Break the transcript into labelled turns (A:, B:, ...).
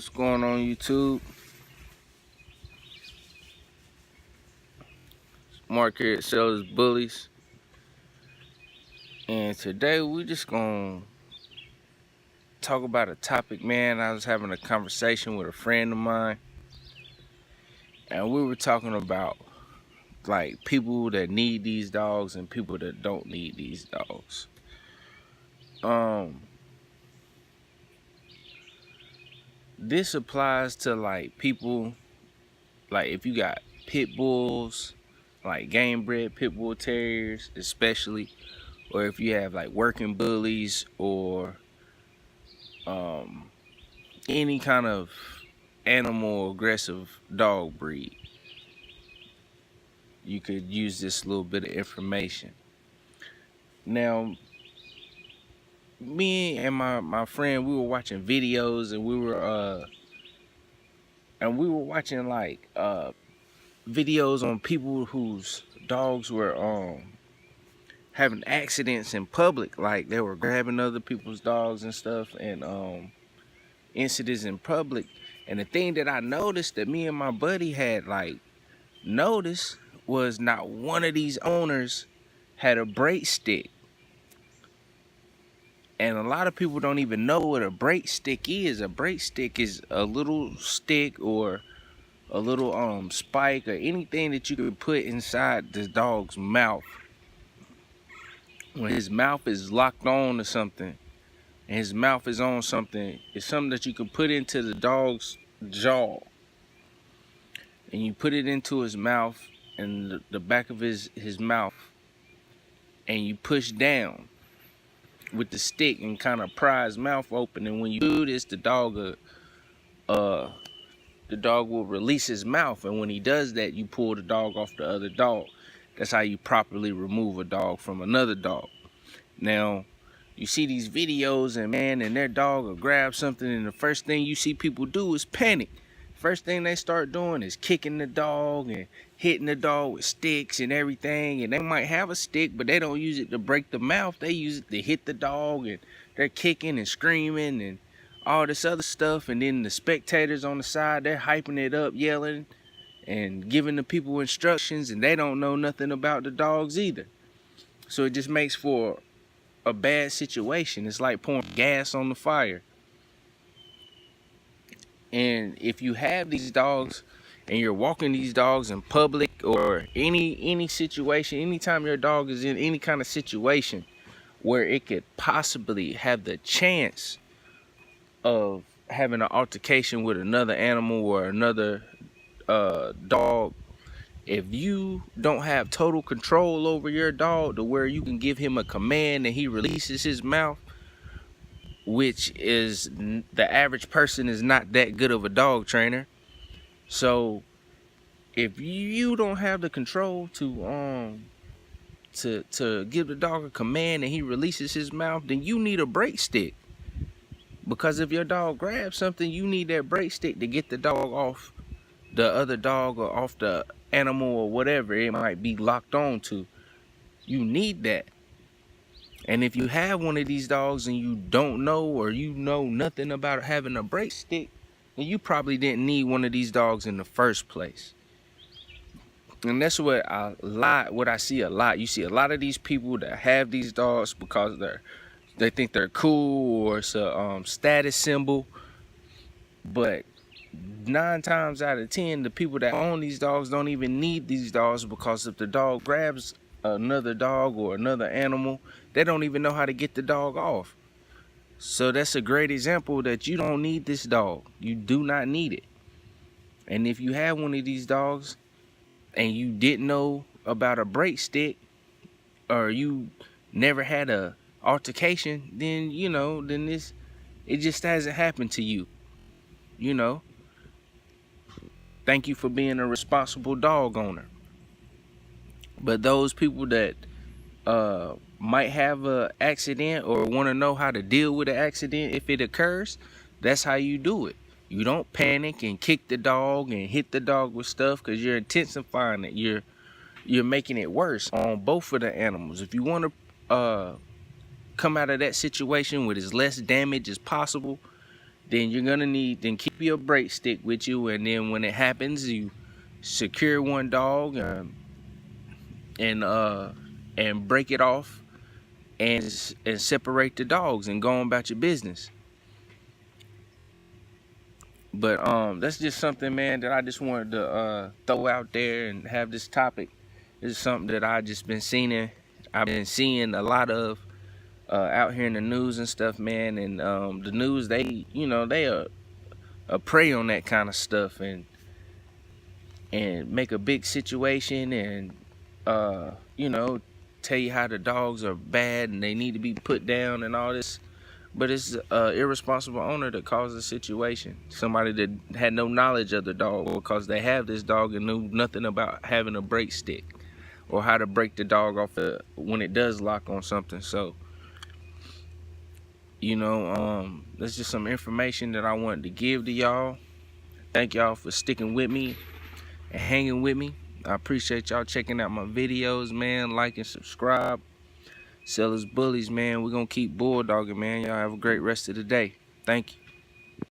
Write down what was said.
A: What's going on YouTube? Mark here at Sellers Bullies. And today we just gonna talk about a topic, man. I was having a conversation with a friend of mine, and we were talking about like people that need these dogs and people that don't need these dogs. This applies to like people, like if you got pit bulls, like game bred pit bull terriers especially, or if you have like working bullies or any kind of animal aggressive dog breed, you could use this little bit of information. Now, me and my friend, we were watching videos, and we were watching like videos on people whose dogs were having accidents in public, like they were grabbing other people's dogs and stuff, and incidents in public. And the thing that I noticed that me and my buddy had like noticed was not one of these owners had a brake stick. And a lot of people don't even know what a brake stick is. A brake stick is a little stick or a little spike or anything that you could put inside the dog's mouth. When his mouth is locked on to something and his mouth is on something, it's something that you can put into the dog's jaw. And you put it into his mouth and the back of his mouth, and you push down with the stick and kind of pry his mouth open. And when you do this, the dog will release his mouth. And when he does that, you pull the dog off the other dog. That's how you properly remove a dog from another dog. Now, you see these videos and their dog will grab something, and the first thing you see people do is panic. First thing they start doing is kicking the dog and hitting the dog with sticks and everything. And they might have a stick, but they don't use it to break the mouth. They use it to hit the dog, and they're kicking and screaming and all this other stuff. And then the spectators on the side, they're hyping it up, yelling and giving the people instructions, and they don't know nothing about the dogs either. So it just makes for a bad situation. It's like pouring gas on the fire. And if you have these dogs and you're walking these dogs in public or any situation, anytime your dog is in any kind of situation where it could possibly have the chance of having an altercation with another animal or another dog, if you don't have total control over your dog to where you can give him a command and he releases his mouth, which is, the average person is not that good of a dog trainer. So if you don't have the control to give the dog a command and he releases his mouth, then you need a brake stick. Because if your dog grabs something, you need that brake stick to get the dog off the other dog or off the animal or whatever it might be locked on to. You need that. And if you have one of these dogs and you don't know, or you know nothing about having a brake stick, then you probably didn't need one of these dogs in the first place. And that's what I see a lot. You see a lot of these people that have these dogs because they think they're cool, or it's a status symbol. But 9 times out of 10, the people that own these dogs don't even need these dogs, because if the dog grabs another dog or another animal, they don't even know how to get the dog off. So that's a great example that you don't need this dog. You do not need it. And if you have one of these dogs and you didn't know about a brake stick, or you never had a altercation, then it just hasn't happened to you. Thank you for being a responsible dog owner. But those people that might have an accident or want to know how to deal with an accident if it occurs, that's how you do it. You don't panic and kick the dog and hit the dog with stuff, because you're intensifying it. You're making it worse on both of the animals. If you want to come out of that situation with as less damage as possible, then you're gonna need, then keep your break stick with you, and then when it happens, you secure one dog, and break it off, and separate the dogs and go on about your business. But that's just something, man, that I just wanted to throw out there and have this topic. This is something that I've been seeing a lot of out here in the news and stuff, man. And the news, they, they are prey on that kind of stuff, and make a big situation, and tell you how the dogs are bad and they need to be put down and all this. But it's irresponsible owner that caused the situation. Somebody that had no knowledge of the dog, because they have this dog and knew nothing about having a break stick or how to break the dog off when it does lock on something. So, that's just some information that I wanted to give to y'all. Thank y'all for sticking with me and hanging with me. I appreciate y'all checking out my videos, man. Like and subscribe. Sellers Bullies, man. We're going to keep bulldogging, man. Y'all have a great rest of the day. Thank you.